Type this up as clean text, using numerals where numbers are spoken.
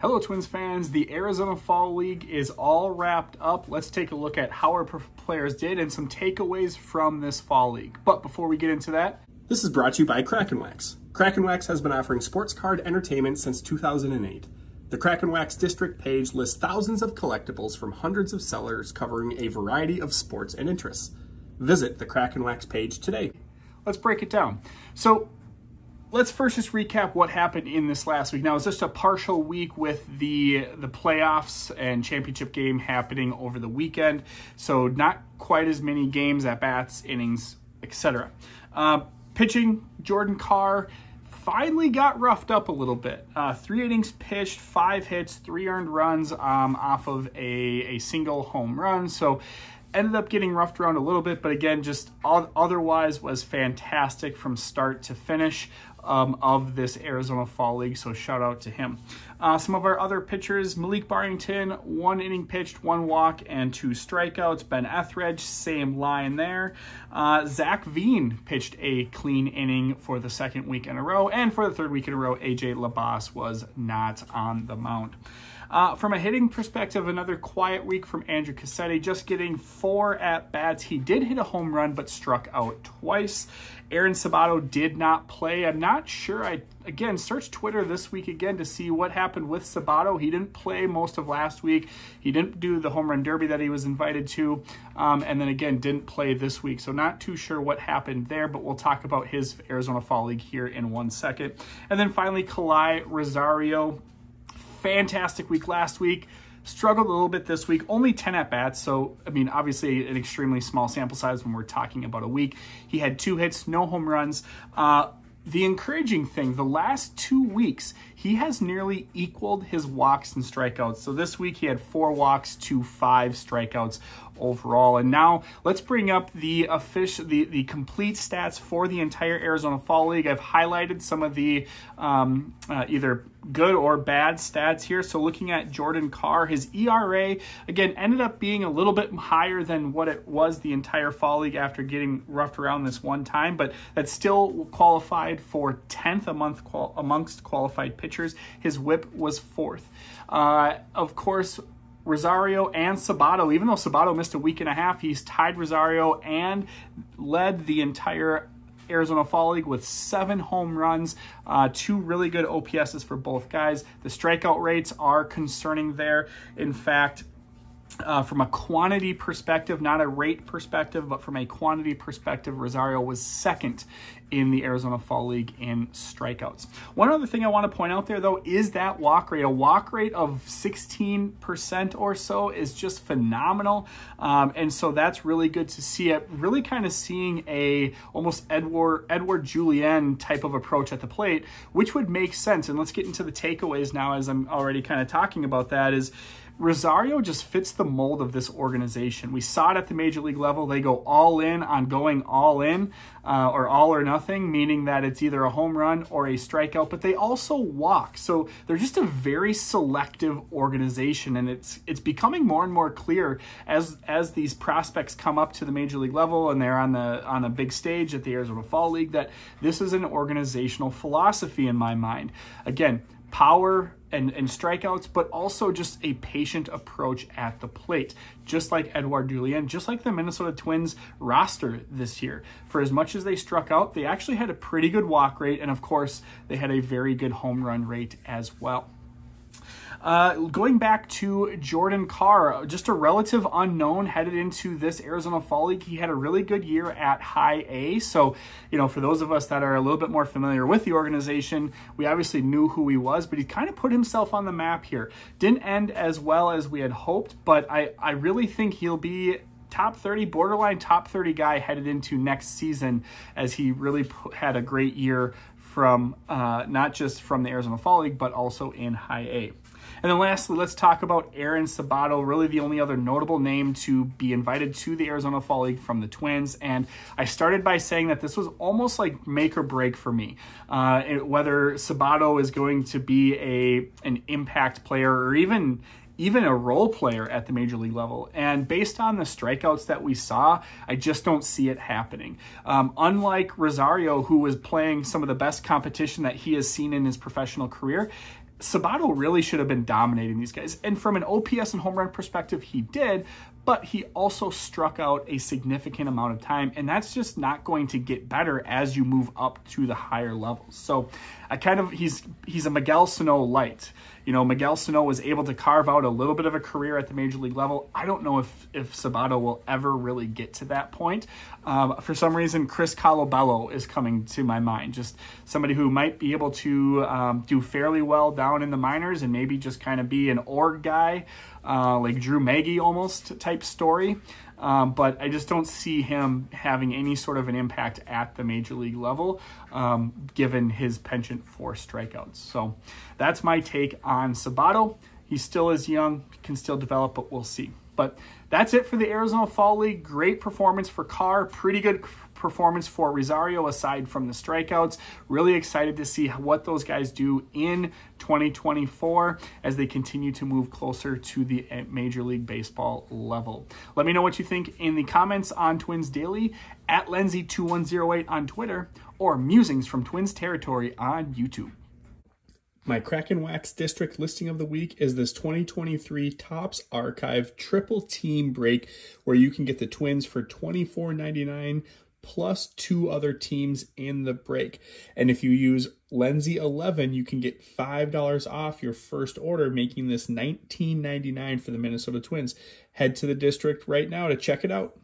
Hello Twins fans, the Arizona Fall League is all wrapped up. Let's take a look at how our players did and some takeaways from this Fall League. But before we get into that, this is brought to you by Kraken Wax. Kraken Wax has been offering sports card entertainment since 2008. The Kraken Wax district page lists thousands of collectibles from hundreds of sellers covering a variety of sports and interests. Visit the Kraken Wax page today. Let's break it down. So let's first just recap what happened in this last week. Now, it's just a partial week with the playoffs and championship game happening over the weekend, so not quite as many games, at-bats, innings, etc. Pitching, Jordan Carr finally got roughed up a little bit. 3 innings pitched, 5 hits, 3 earned runs off of a single home run, so ended up getting roughed around a little bit, but again, just otherwise was fantastic from start to finish of this Arizona Fall League, so shout out to him. Some of our other pitchers, Malik Barrington, 1 inning pitched, 1 walk, and 2 strikeouts. Ben Etheridge, same line there. Zach Veen pitched a clean inning for the 2nd week in a row, and for the 3rd week in a row, AJ LaBasse was not on the mound. From a hitting perspective, another quiet week from Andrew Cassetti, just getting 4 at-bats. He did hit a home run, but struck out twice. Aaron Sabato did not play. I'm not sure. I, again, searched Twitter this week again to see what happened with Sabato. He didn't play most of last week. He didn't do the home run derby that he was invited to, and then again, didn't play this week. So not too sure what happened there, but we'll talk about his Arizona Fall League here in 1 second. And then finally, Kalai Rosario. Fantastic week last week, struggled a little bit this week, only 10 at-bats, so I mean obviously an extremely small sample size when we're talking about a week. He had 2 hits, no home runs. The encouraging thing, the last 2 weeks, he has nearly equaled his walks and strikeouts. So this week he had 4 walks to 5 strikeouts overall. And now let's bring up the complete stats for the entire Arizona Fall League. I've highlighted some of the either good or bad stats here. So looking at Jordan Carr, his ERA, again, ended up being a little bit higher than what it was the entire Fall League after getting roughed around this one time, but that still qualified for 10th amongst qualified pitchers. His WHIP was 4th. Of course, Rosario and Sabato, even though Sabato missed a week and a half, he's tied Rosario and led the entire Arizona Fall League with 7 home runs, 2 really good OPSs for both guys. The strikeout rates are concerning there. In fact, from a quantity perspective, not a rate perspective, but from a quantity perspective, Rosario was 2nd in the Arizona Fall League in strikeouts. One other thing I want to point out there, though, is that walk rate. A walk rate of 16% or so is just phenomenal, and so that's really good to see it. Really kind of seeing a almost Edward Julien type of approach at the plate, which would make sense. And let's get into the takeaways now, as I'm already kind of talking about that, is Rosario just fits the mold of this organization. We saw it at the major league level. They go all in on going all in, or all or nothing, meaning that it's either a home run or a strikeout, but they also walk. So they're just a very selective organization, and it's becoming more and more clear as these prospects come up to the major league level and they're on a big stage at the Arizona Fall League, that this is an organizational philosophy in my mind. Again, power and strikeouts, but also just a patient approach at the plate, just like Edouard Julien, just like the Minnesota Twins roster this year. For as much as they struck out, they actually had a pretty good walk rate, and of course, they had a very good home run rate as well. Going back to Jordan Carr, just a relative unknown headed into this Arizona Fall League. He had a really good year at High A. So, you know, for those of us that are a little bit more familiar with the organization, we obviously knew who he was, but he kind of put himself on the map here. Didn't end as well as we had hoped, but I really think he'll be top 30, borderline top 30 guy headed into next season, as he really had a great year from not just from the Arizona Fall League, but also in High A. And then lastly, let's talk about Aaron Sabato, really the only other notable name to be invited to the Arizona Fall League from the Twins. And I started by saying that this was almost like make or break for me, whether Sabato is going to be an impact player or even a role player at the major league level. And based on the strikeouts that we saw, I just don't see it happening. Unlike Rosario, who was playing some of the best competition that he has seen in his professional career, Sabato really should have been dominating these guys. And from an OPS and home run perspective, he did, but he also struck out a significant amount of time, and that's just not going to get better as you move up to the higher levels. So he's a Miguel Sano light. You know, Miguel Sano was able to carve out a little bit of a career at the major league level. I don't know if Sabato will ever really get to that point. For some reason, Chris Colabello is coming to my mind. Just somebody who might be able to do fairly well down in the minors and maybe just kind of be an org guy, like Drew Maggi almost type story. But I just don't see him having any sort of an impact at the major league level, given his penchant for strikeouts. So that's my take on Sabato. He still is young, can still develop, but we'll see. But that's it for the Arizona Fall League. Great performance for Carr. Pretty good performance for Rosario aside from the strikeouts. Really excited to see what those guys do in 2024 as they continue to move closer to the Major League Baseball level. Let me know what you think in the comments on Twins Daily, at Lenzy2108 on Twitter, or Musings from Twins Territory on YouTube. My Crack and Wax District listing of the week is this 2023 Topps Archive Triple Team Break, where you can get the Twins for $24.99 plus 2 other teams in the break. And if you use Lenzy11, you can get $5 off your first order, making this $19.99 for the Minnesota Twins. Head to the district right now to check it out.